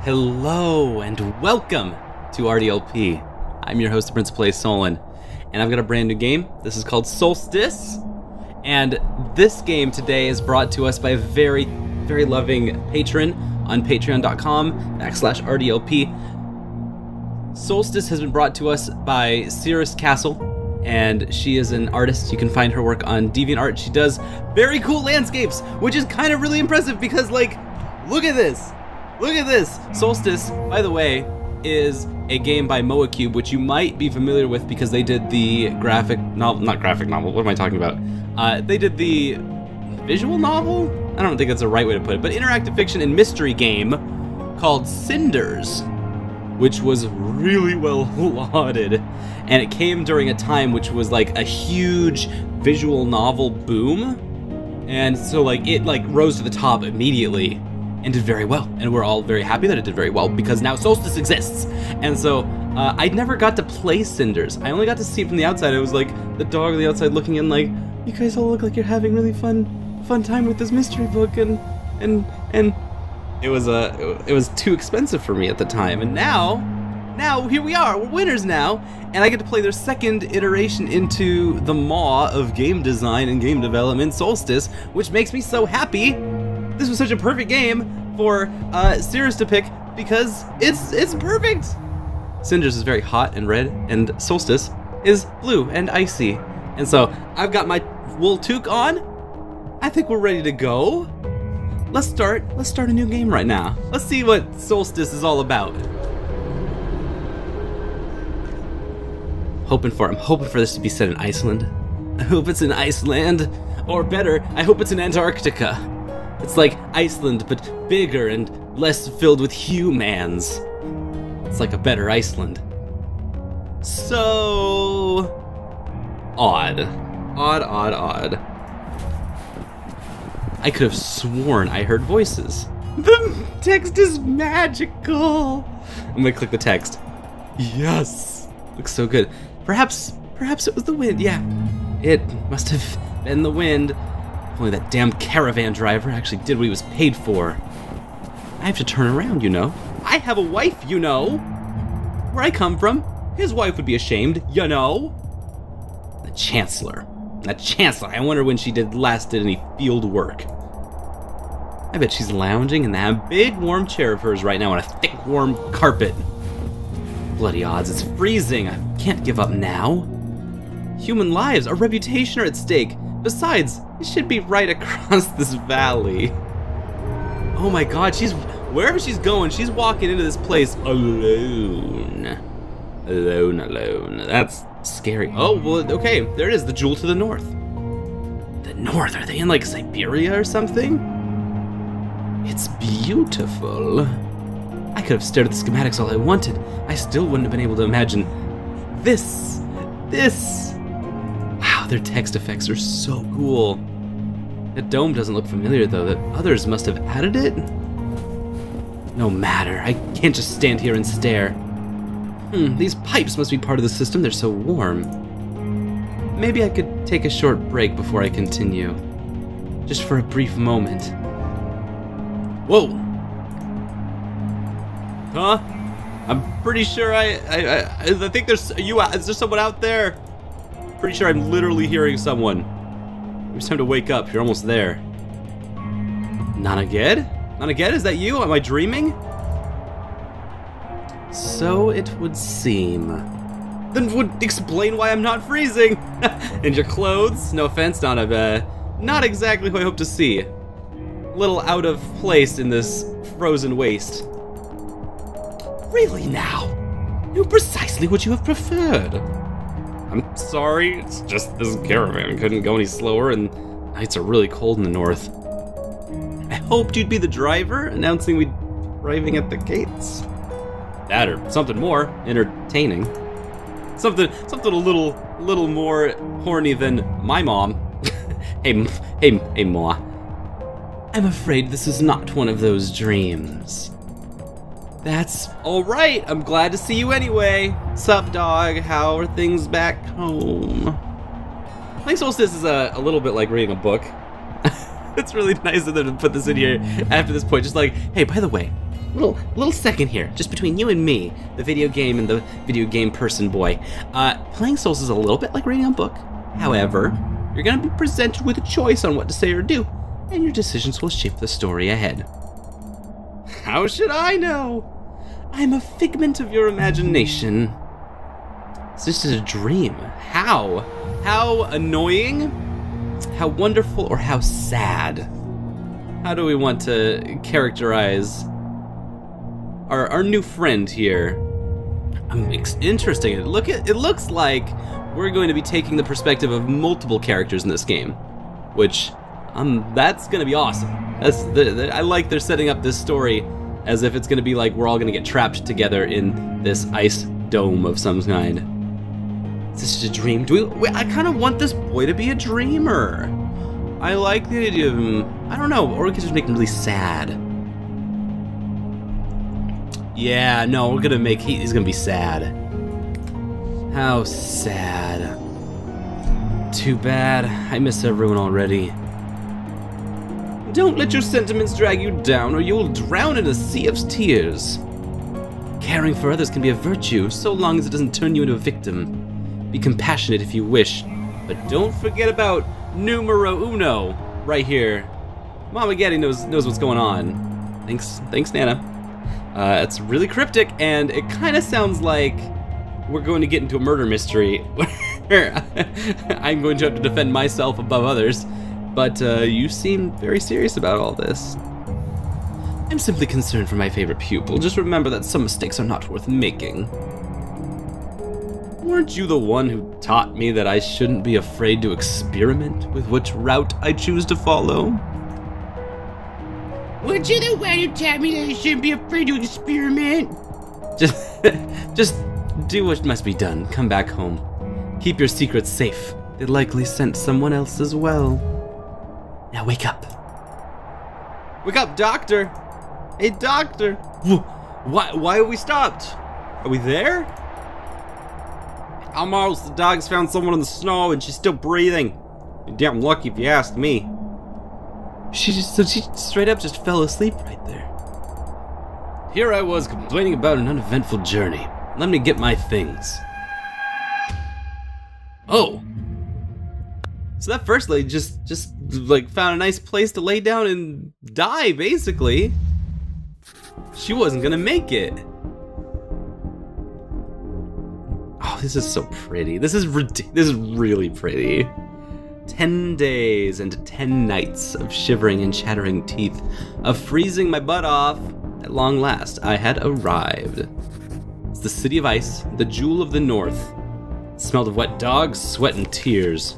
Hello and welcome to RDLP. I'm your host, the Prince of Play, Solon, and I've got a brand new game. This is called Solstice, and this game today is brought to us by a very, very loving patron on patreon.com/RDLP. Solstice has been brought to us by Cirrus Castle, and she is an artist. You can find her work on DeviantArt. She does very cool landscapes, which is kind of really impressive because, like, look at this. Look at this! Solstice, by the way, is a game by Moacube, which you might be familiar with because they did the graphic novel, not graphic novel, what am I talking about? They did the visual novel? I don't think that's the right way to put it, but interactive fiction and mystery game called Cinders, which was really well lauded. And it came during a time which was like a huge visual novel boom. And so like it rose to the top immediately and did very well, and we're all very happy that it did very well because now Solstice exists. And so I never got to play Cinders. I only got to see it from the outside. It was like the dog on the outside looking in, like, you guys all look like you're having really fun time with this mystery book, and it was too expensive for me at the time. And now here we are. We're winners now, and I get to play their second iteration into the maw of game design and game development, Solstice, which makes me so happy. This was such a perfect game for Cirrus to pick because it's perfect. Cinders is very hot and red, and Solstice is blue and icy. And so I've got my wool toque on. I think we're ready to go. Let's start a new game right now. Let's see what Solstice is all about. I'm hoping for this to be set in Iceland. I hope it's in Iceland, or better, I hope it's in Antarctica. It's like Iceland, but bigger and less filled with humans. It's like a better Iceland. So odd. I could have sworn I heard voices. The text is magical. I'm gonna click the text. Yes, looks so good. Perhaps it was the wind. Yeah, it must have been the wind. Only that damn caravan driver actually did what he was paid for. I have to turn around, you know. I have a wife, you know. Where I come from, his wife would be ashamed, you know. The Chancellor. I wonder when she last did any field work. I bet she's lounging in that big warm chair of hers right now on a thick warm carpet. Bloody odds, it's freezing. I can't give up now. Human lives, our reputation are at stake. Besides, it should be right across this valley. Oh my god, wherever she's going, she's walking into this place alone. Alone. That's scary. Oh, well, okay, there it is, the jewel to the north. The north, are they in like Siberia or something? It's beautiful. I could have stared at the schematics all I wanted. I still wouldn't have been able to imagine this. Wow, their text effects are so cool. That dome doesn't look familiar, though. That others must have added it? No matter. I can't just stand here and stare. These pipes must be part of the system. They're so warm. Maybe I could take a short break before I continue. Just for a brief moment. Whoa! Huh? I'm pretty sure I think there's is there someone out there? Pretty sure I'm literally hearing someone. It's time to wake up. You're almost there. Nanaged? Nanaged, is that you? Am I dreaming? So it would seem. Then would explain why I'm not freezing. And your clothes? No offense, not exactly who I hope to see. A little out of place in this frozen waste. Really now? Knew precisely what you have preferred. I'm sorry, it's just this caravan couldn't go any slower, and nights are really cold in the north. I hoped you'd be the driver, announcing we'd arriving at the gates. That or something more entertaining. Something a little more horny than my mom. Hey, Ma. I'm afraid this is not one of those dreams. That's alright, I'm glad to see you anyway. Sup, dog? How are things back home? I think Solstice is a little bit like reading a book. It's really nice of them to put this in here after this point, just like, hey, by the way, little second here, just between you and me, the video game and the video game person boy. Playing Souls is a little bit like reading a book. However, you're going to be presented with a choice on what to say or do, and your decisions will shape the story ahead. How should I know? I'm a figment of your imagination. It's just a dream. How? How annoying? How wonderful or how sad? How do we want to characterize our new friend here? Interesting. It looks like we're going to be taking the perspective of multiple characters in this game, which that's going to be awesome. I like they're setting up this story as if it's going to be like we're all going to get trapped together in this ice dome of some kind. Is this just a dream? I kind of want this boy to be a dreamer. I like the idea of him. I don't know, or we could just make him really sad. Yeah, no, we're gonna make he's gonna be sad. How sad. Too bad. I miss everyone already. Don't let your sentiments drag you down, or you'll drown in a sea of tears. Caring for others can be a virtue, so long as it doesn't turn you into a victim. Be compassionate if you wish, but don't forget about numero uno right here. Mama Getty knows what's going on. Thanks, Nana. It's really cryptic, and it kind of sounds like we're going to get into a murder mystery where I'm going to have to defend myself above others. But you seem very serious about all this. I'm simply concerned for my favorite pupil. Just remember that some mistakes are not worth making. Weren't you the one who taught me that I shouldn't be afraid to experiment with which route I choose to follow? Weren't you the one who taught me that I shouldn't be afraid to experiment? Just do what must be done. Come back home. Keep your secrets safe. They likely sent someone else as well. Now wake up. Wake up, doctor! Hey, doctor! Why are we stopped? Are we there? Almost. The dog's found someone in the snow and she's still breathing. You're damn lucky if you ask me. She straight up just fell asleep right there. Here I was complaining about an uneventful journey. Let me get my things. Oh. So that first lady just like found a nice place to lay down and die, basically. She wasn't gonna make it. Oh, this is so pretty. This is really pretty. 10 days and 10 nights of shivering and chattering teeth, of freezing my butt off. At long last, I had arrived. It's the city of ice, the jewel of the north. It smelled of wet dogs, sweat, and tears.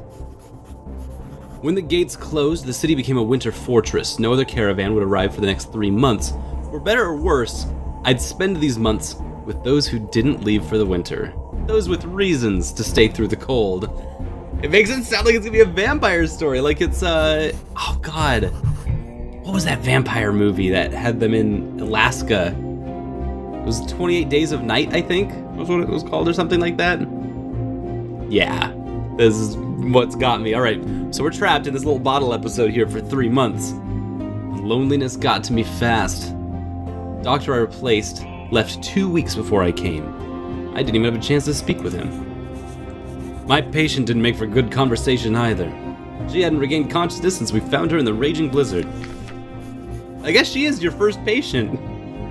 When the gates closed, the city became a winter fortress. No other caravan would arrive for the next 3 months. For better or worse, I'd spend these months with those who didn't leave for the winter. Those with reasons to stay through the cold. It makes it sound like it's gonna be a vampire story, like it's, oh god. What was that vampire movie that had them in Alaska? It was 28 Days of Night, I think, was what it was called, or something like that. Yeah, this is what's got me. All right, so we're trapped in this little bottle episode here for 3 months. Loneliness got to me fast. Doctor I replaced left 2 weeks before I came. I didn't even have a chance to speak with him. My patient didn't make for good conversation either. She hadn't regained consciousness since we found her in the raging blizzard. I guess she is your first patient.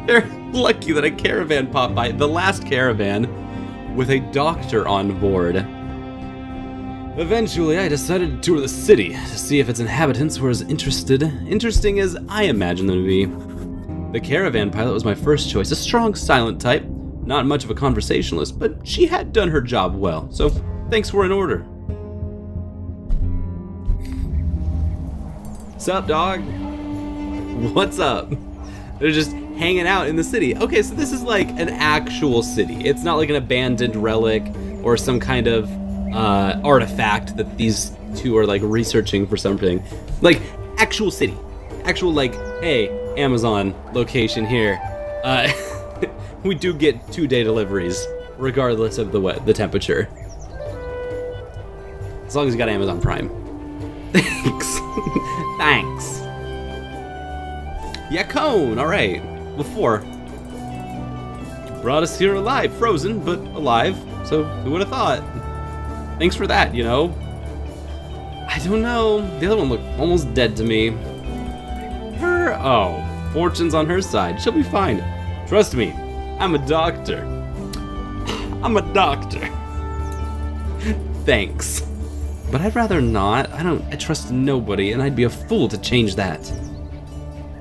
They're lucky that a caravan popped by, the last caravan, with a doctor on board. Eventually, I decided to tour the city to see if its inhabitants were as interesting as I imagined them to be. The caravan pilot was my first choice, a strong, silent type, not much of a conversationalist, but she had done her job well, so thanks were in order. Sup, dog? What's up? They're just hanging out in the city. Okay, so this is like an actual city. It's not like an abandoned relic or some kind of artifact that these two are like researching for something. Like, actual city. Actual, like, hey, Amazon location here. We do get 2-day deliveries, regardless of the temperature. As long as you got Amazon Prime. Thanks. Thanks. Yeah, cone. All right. Before. brought us here alive, frozen, but alive, so who would have thought? Thanks for that, you know? I don't know, the other one looked almost dead to me. Oh, fortune's on her side, she'll be fine. Trust me, I'm a doctor. I'm a doctor. Thanks. But I'd rather not. I trust nobody, and I'd be a fool to change that.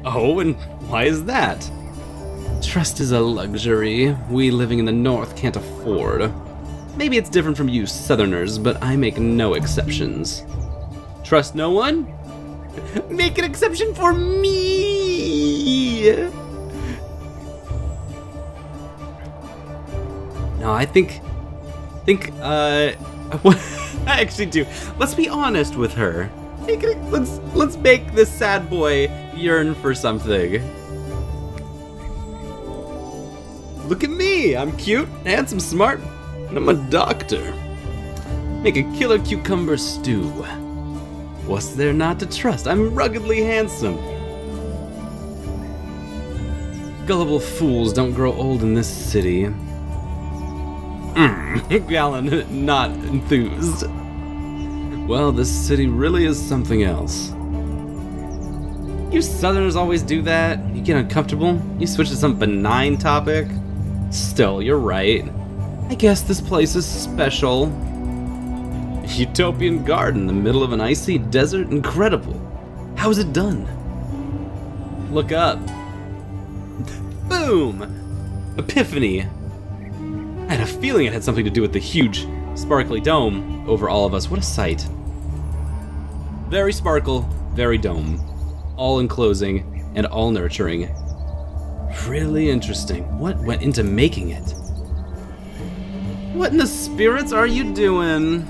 Oh, and why is that? Trust is a luxury we living in the North can't afford. Maybe it's different from you Southerners, but I make no exceptions. Trust no one? Make an exception for me! No, I think, I actually do. Let's be honest with her. Let's make this sad boy yearn for something. Look at me! I'm cute, handsome, smart, and I'm a doctor. Make a killer cucumber stew. What's there not to trust? I'm ruggedly handsome. Gullible fools don't grow old in this city. Galen, not enthused. Well, this city really is something else. You Southerners always do that. You get uncomfortable, you switch to some benign topic. Still, you're right. I guess this place is special. Utopian garden in the middle of an icy desert? Incredible. How is it done? Look up. Boom! Epiphany. I had a feeling it had something to do with the huge, sparkly dome over all of us. What a sight. Very sparkle, very dome. All enclosing and all nurturing. Really interesting. What went into making it? What in the spirits are you doing?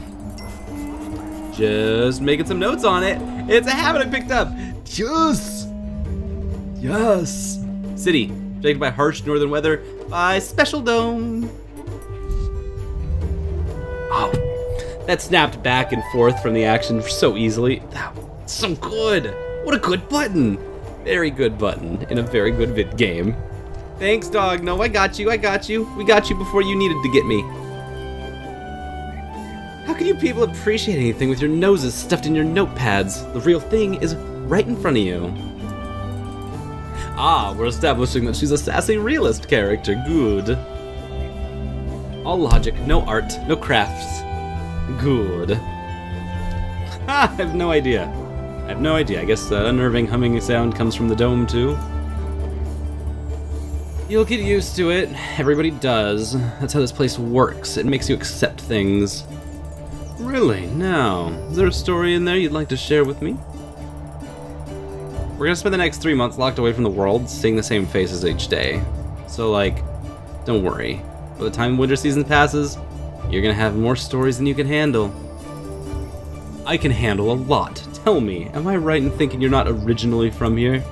Just making some notes on it. It's a habit I picked up. Yes! Yes! City, shaped by harsh northern weather, by special dome. Oh, that snapped back and forth from the action so easily. That was so good. What a good button. Very good button in a very good vid game. Thanks, dog. No, I got you. I got you. We got you before you needed to get me. How can you people appreciate anything with your noses stuffed in your notepads? The real thing is right in front of you. Ah, we're establishing that she's a sassy realist character. Good. All logic, no art, no crafts. Good. Ha! I have no idea. I have no idea. I guess the unnerving humming sound comes from the dome, too. You'll get used to it. Everybody does. That's how this place works. It makes you accept things. Really? Now, is there a story in there you'd like to share with me? We're gonna spend the next 3 months locked away from the world, seeing the same faces each day. So, like, don't worry. By the time winter season passes, you're gonna have more stories than you can handle. I can handle a lot. Tell me, am I right in thinking you're not originally from here?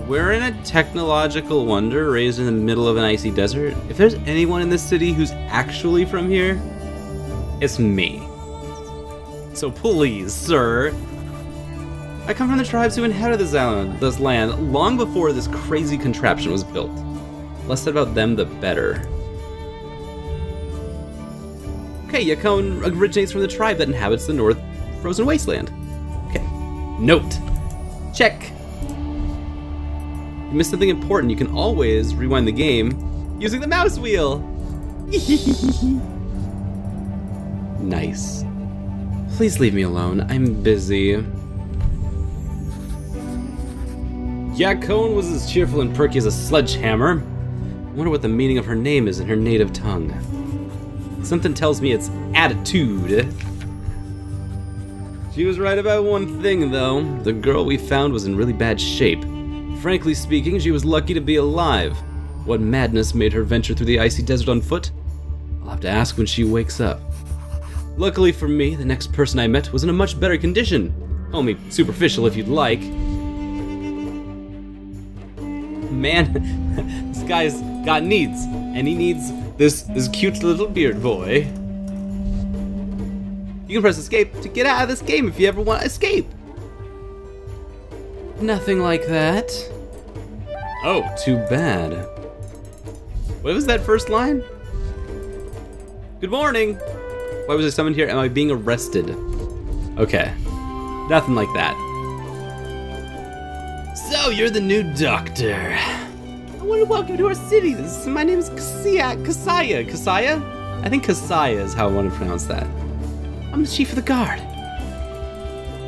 We're in a technological wonder raised in the middle of an icy desert. If there's anyone in this city who's actually from here, it's me. So please, sir. I come from the tribes who inhabited this land long before this crazy contraption was built. Less said about them, the better. Okay, Yakone originates from the tribe that inhabits the North Frozen Wasteland. Okay. Note. Check. You missed something important. You can always rewind the game using the mouse wheel. Nice. Please leave me alone. I'm busy. Yakone was as cheerful and perky as a sledgehammer. I wonder what the meaning of her name is in her native tongue. Something tells me it's attitude. She was right about one thing, though. The girl we found was in really bad shape. Frankly speaking, she was lucky to be alive. What madness made her venture through the icy desert on foot? I'll have to ask when she wakes up. Luckily for me, the next person I met was in a much better condition. Call me superficial if you'd like. Man, this guy's got needs, and he needs this cute little beard boy. You can press escape to get out of this game if you ever want to escape. Nothing like that. Oh, too bad. What was that first line? Good morning. Why was I summoned here? Am I being arrested? Okay. Nothing like that. So, you're the new doctor. I want to welcome you to our city. My name is Kasaya. Kasaya? I think Kasaya is how I want to pronounce that. I'm the chief of the guard.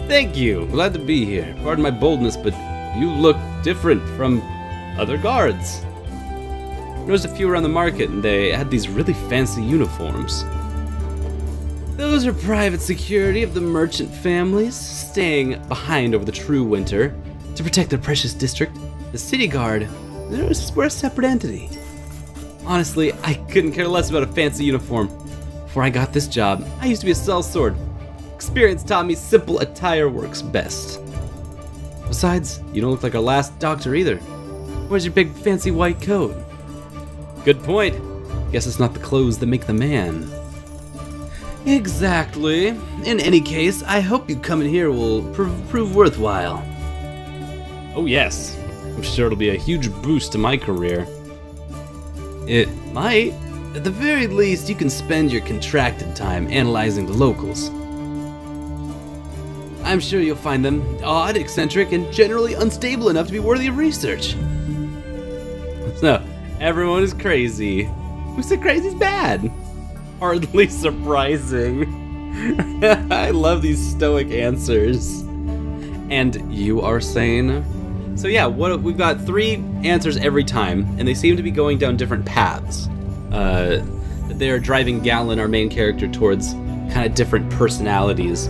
Thank you. Glad to be here. Pardon my boldness, but you look different from other guards. I noticed a few around the market, and they had these really fancy uniforms. Those are private security of the merchant families, staying behind over the true winter to protect their precious district. The city guard, we're a separate entity. Honestly, I couldn't care less about a fancy uniform. Before I got this job, I used to be a sellsword. Experience taught me simple attire works best. Besides, you don't look like our last doctor either. Where's your big fancy white coat? Good point. Guess it's not the clothes that make the man. Exactly. In any case, I hope you coming here will prove worthwhile. Oh yes. I'm sure it'll be a huge boost to my career. It might. At the very least, you can spend your contracted time analyzing the locals. I'm sure you'll find them odd, eccentric, and generally unstable enough to be worthy of research. So, everyone is crazy. Who said crazy's bad? Hardly surprising. I love these stoic answers. And you are sane? So yeah, we've got 3 answers every time, and they seem to be going down different paths. They are driving Galen, our main character, towards kind of different personalities.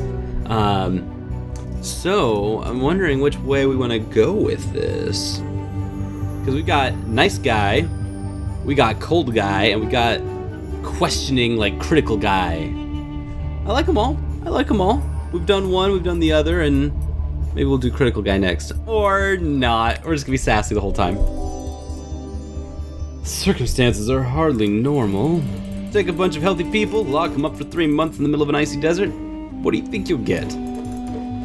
So I'm wondering which way we want to go with this. Because we got nice guy, we got cold guy, and we got questioning, like, critical guy. I like them all. We've done one, we've done the other, and maybe we'll do critical guy next. Or not. We're just gonna be sassy the whole time. Circumstances are hardly normal. Take a bunch of healthy people, lock them up for 3 months in the middle of an icy desert. What do you think you'll get?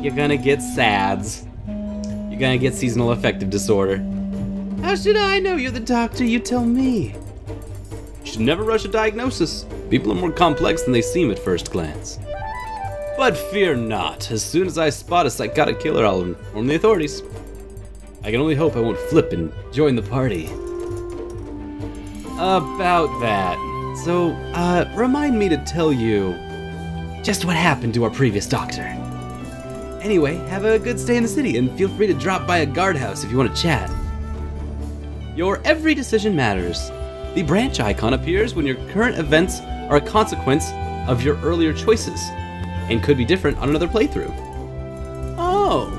You're gonna get SADS. You're gonna get seasonal affective disorder. How should I know? You're the doctor, you tell me. You should never rush a diagnosis. People are more complex than they seem at first glance. But fear not. As soon as I spot a psychotic killer, I'll inform the authorities. I can only hope I won't flip and join the party. About that. So, remind me to tell you just what happened to our previous doctor. Anyway, have a good stay in the city, and feel free to drop by a guardhouse if you want to chat. Your every decision matters. The branch icon appears when your current events are a consequence of your earlier choices, and could be different on another playthrough. Oh.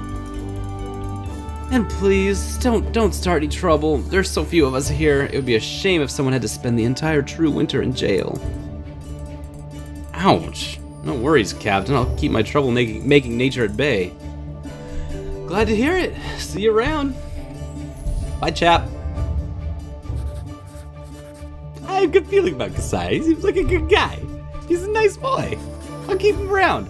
And please, don't start any trouble. There's so few of us here. It would be a shame if someone had to spend the entire true winter in jail. Ouch. No worries, Captain. I'll keep my trouble making nature at bay. Glad to hear it. See you around. Bye, chap. I have a good feeling about Kasai. He seems like a good guy. He's a nice boy. I'll keep him around.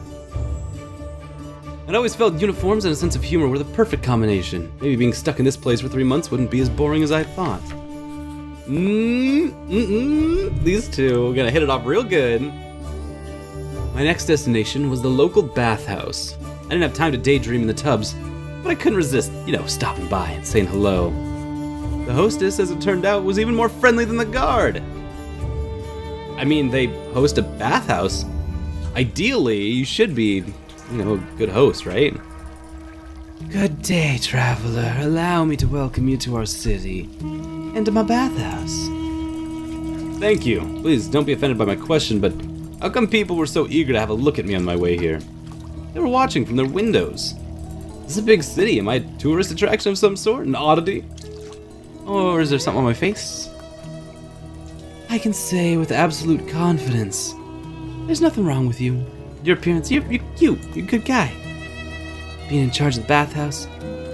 I'd always felt uniforms and a sense of humor were the perfect combination. Maybe being stuck in this place for 3 months wouldn't be as boring as I thought. These two are gonna hit it off real good. My next destination was the local bathhouse. I didn't have time to daydream in the tubs, but I couldn't resist, stopping by and saying hello. The hostess, as it turned out, was even more friendly than the guard. I mean, they host a bathhouse. Ideally, you should be, a good host, right? Good day, traveler. Allow me to welcome you to our city and to my bathhouse. Thank you. Please don't be offended by my question, but how come people were so eager to have a look at me on my way here? They were watching from their windows. This is a big city. Am I a tourist attraction of some sort? An oddity? Or is there something on my face? I can say with absolute confidence, there's nothing wrong with you. Your appearance, you're cute. You're a good guy. Being in charge of the bathhouse,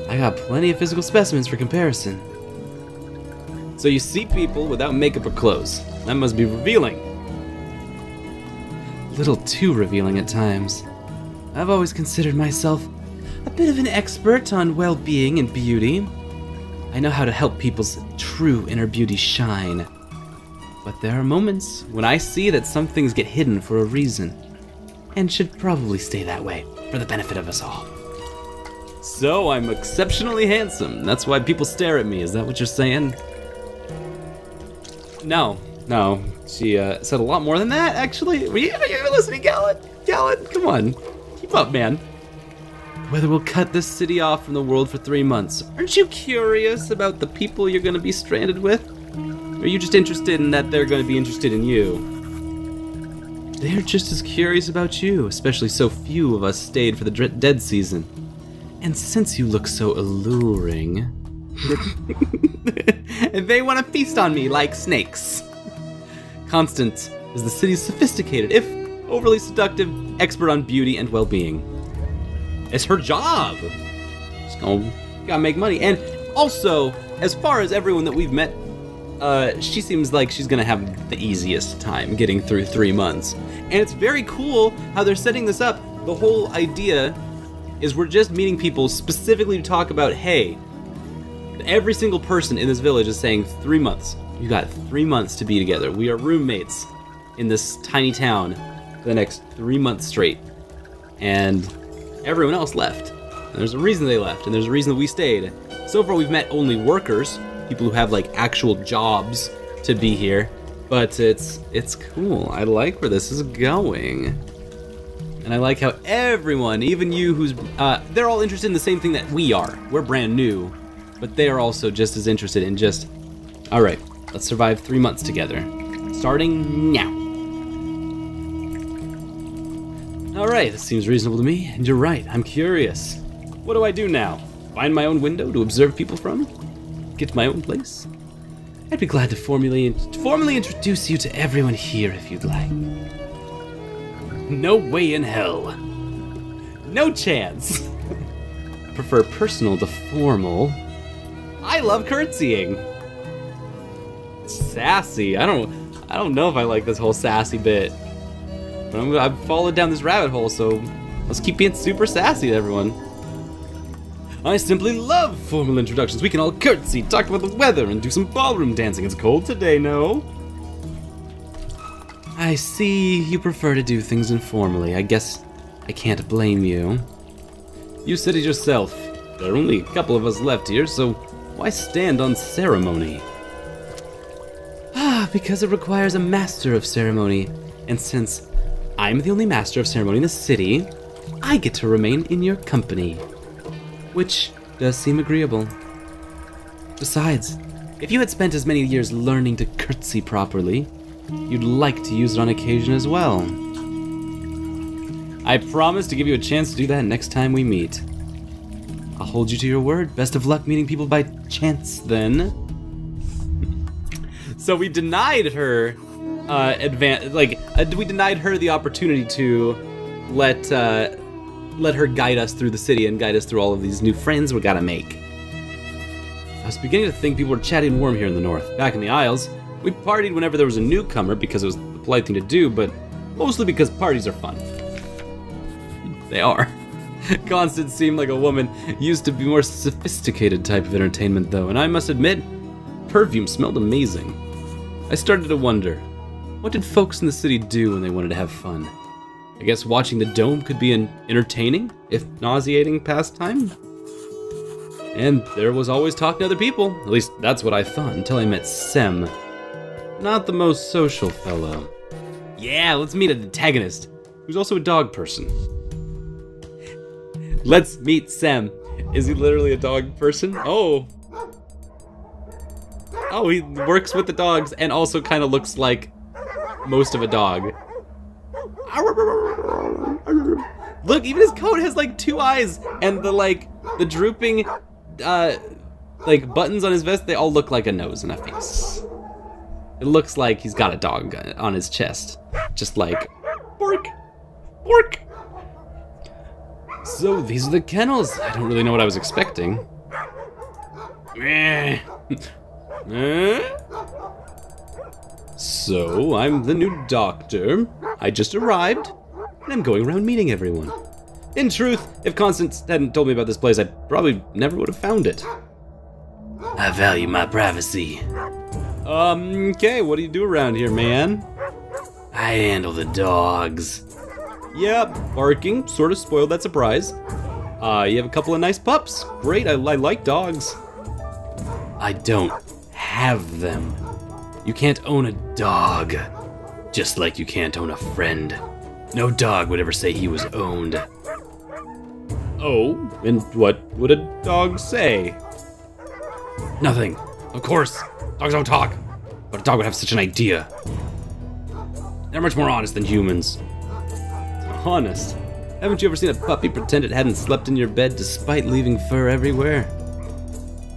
I got plenty of physical specimens for comparison. So you see people without makeup or clothes. That must be revealing. A little too revealing at times. I've always considered myself a bit of an expert on well-being and beauty. I know how to help people's true inner beauty shine. But there are moments when I see that some things get hidden for a reason, and should probably stay that way for the benefit of us all. So I'm exceptionally handsome. That's why people stare at me. Is that what you're saying? No. She said a lot more than that, actually. Are you listening, Galen? Galen, come on. Keep up, man. Whether we'll cut this city off from the world for 3 months. Aren't you curious about the people you're going to be stranded with? Or are you just interested in that they're going to be interested in you? They're just as curious about you, especially so few of us stayed for the dead season. And since you look so alluring, they want to feast on me like snakes. Constance is the city's sophisticated, if overly seductive, expert on beauty and well-being. It's her job. She's gotta make money. And also, as far as everyone that we've met, she seems like she's gonna have the easiest time getting through 3 months. And it's very cool how they're setting this up. The whole idea is we're just meeting people specifically to talk about, hey, every single person in this village is saying 3 months. You got 3 months to be together. We are roommates in this tiny town for the next 3 months straight. And everyone else left. And there's a reason they left, and there's a reason that we stayed. So far we've met only workers, people who have like actual jobs to be here. But it's cool. I like where this is going. And I like how everyone, even you who's, they're all interested in the same thing that we are. We're brand new, but they are also just as interested in just, all right, let's survive 3 months together. Starting now. All right, this seems reasonable to me, and you're right, I'm curious. What do I do now? Find my own window to observe people from? Get to my own place? I'd be glad to formally introduce you to everyone here if you'd like. No way in hell. No chance. Prefer personal to formal. I love curtsying. Sassy. I don't know if I like this whole sassy bit. But I've followed down this rabbit hole, so let's keep being super sassy to everyone. I simply love formal introductions. We can all curtsy, talk about the weather, and do some ballroom dancing. It's cold today, no? I see you prefer to do things informally. I guess I can't blame you. You said it yourself. There are only a couple of us left here, so why stand on ceremony? Because it requires a master of ceremony. And since I'm the only master of ceremony in the city, I get to remain in your company. Which does seem agreeable. Besides, if you had spent as many years learning to curtsy properly, you'd like to use it on occasion as well. I promise to give you a chance to do that next time we meet. I'll hold you to your word. Best of luck meeting people by chance, then. So we denied her we denied her the opportunity to let her guide us through the city and guide us through all of these new friends we gotta make. I was beginning to think people were chatty and warm here in the north. Back in the Isles, we partied whenever there was a newcomer because it was the polite thing to do, but mostly because parties are fun. They are. Constance seemed like a woman used to be more sophisticated type of entertainment though, and I must admit, perfume smelled amazing. I started to wonder, what did folks in the city do when they wanted to have fun? I guess watching the dome could be an entertaining, if nauseating, pastime? And there was always talking to other people. At least that's what I thought until I met Sem. Not the most social fellow. Yeah, let's meet an antagonist, who's also a dog person. Let's meet Sem. Is he literally a dog person? Oh, he works with the dogs and also kind of looks like most of a dog. Look, even his coat has like 2 eyes, and the drooping buttons on his vest, they all look like a nose and a face. It looks like he's got a dog on his chest. Just like, bork, bork. So these are the kennels. I don't really know what I was expecting. So, I'm the new doctor. I just arrived, and I'm going around meeting everyone. In truth, if Constance hadn't told me about this place, I probably never would have found it. I value my privacy. Okay, what do you do around here, man? I handle the dogs. Yep, barking, sort of spoiled that surprise. You have a couple of nice pups. Great, I like dogs. I don't have them. You can't own a dog. Just like you can't own a friend. No dog would ever say he was owned. Oh, and what would a dog say? Nothing. Of course, dogs don't talk. But a dog would have such an idea. They're much more honest than humans. Honest? Haven't you ever seen a puppy pretend it hadn't slept in your bed despite leaving fur everywhere?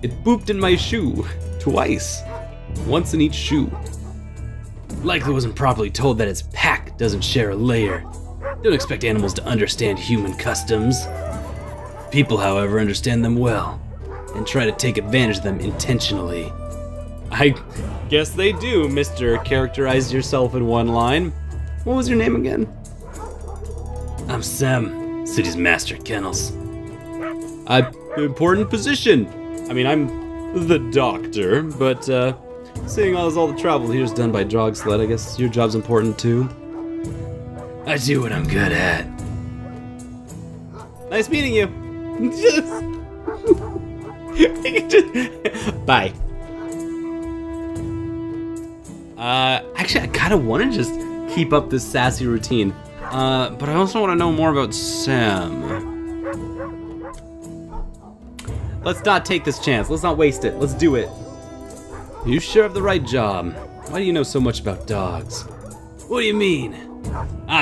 It pooped in my shoe. Twice. Once in each shoe. Likely wasn't properly told that its pack doesn't share a layer. Don't expect animals to understand human customs. People, however, understand them well, and try to take advantage of them intentionally. I guess they do, Mr. Characterize yourself in one line. What was your name again? I'm Sam, city's master kennels. Important position. I mean, I'm the doctor, but seeing as all the travel here's done by dog sled, I guess your job's important too. I do what I'm good at. Nice meeting you. Bye. Actually, I kind of want to just keep up this sassy routine. But I also want to know more about Sam. Let's not take this chance. Let's not waste it. Let's do it. You sure have the right job. Why do you know so much about dogs? What do you mean?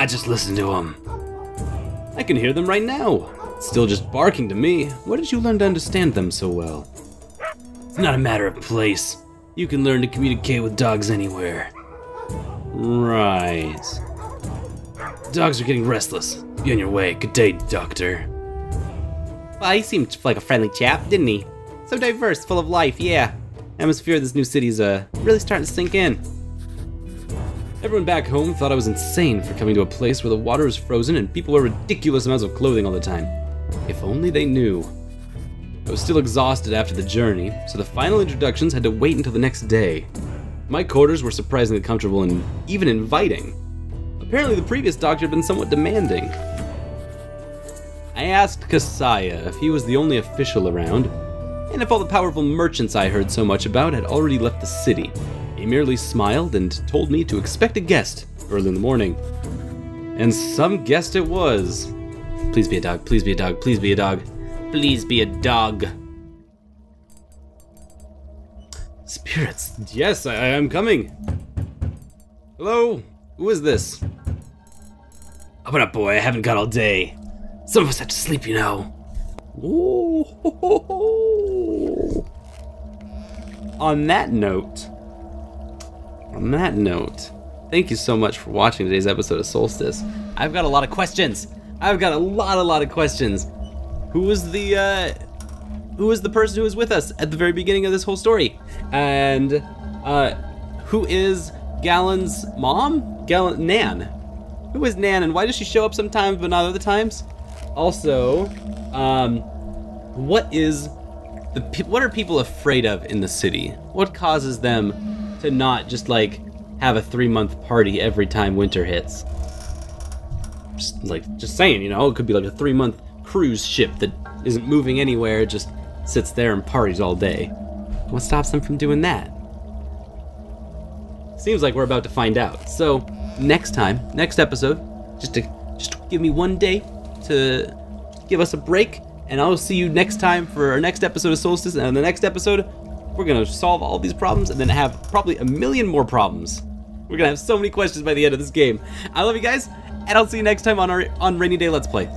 Just listen to them. I can hear them right now. Still just barking to me. Where did you learn to understand them so well? It's not a matter of place. You can learn to communicate with dogs anywhere. Right. Dogs are getting restless. Be on your way. Good day, Doctor. Well, he seemed like a friendly chap, didn't he? So diverse, full of life, yeah. Atmosphere of this new city's really starting to sink in. Everyone back home thought I was insane for coming to a place where the water is frozen and people wear ridiculous amounts of clothing all the time. If only they knew. I was still exhausted after the journey, so the final introductions had to wait until the next day. My quarters were surprisingly comfortable and even inviting. Apparently the previous doctor had been somewhat demanding. I asked Kasaya if he was the only official around, and if all the powerful merchants I heard so much about had already left the city. He merely smiled and told me to expect a guest early in the morning. And some guest it was. Please be a dog, please be a dog, please be a dog. Please be a dog. Spirits, yes, I am coming. Hello, who is this? Open up, boy, I haven't got all day. Some of us have to sleep, you know. Ooh, ho, ho, ho. On that note, thank you so much for watching today's episode of Solstice. I've got a lot of questions. I've got a lot of questions. Who was the person who was with us at the very beginning of this whole story? And who is Galen's mom? Nan. Who is Nan, and why does she show up sometimes but not other times? Also, what are people afraid of in the city? What causes them to not just like have a 3-month party every time winter hits? Just saying, you know, it could be like a 3-month cruise ship that isn't moving anywhere, it just sits there and parties all day. What stops them from doing that? Seems like we're about to find out. So next episode, just give me one day to give us a break, and I'll see you next time for our next episode of Solstice. And in the next episode, we're gonna solve all these problems and then have probably a million more problems. We're gonna have so many questions by the end of this game. I love you guys, and I'll see you next time on Rainy Day Let's Play.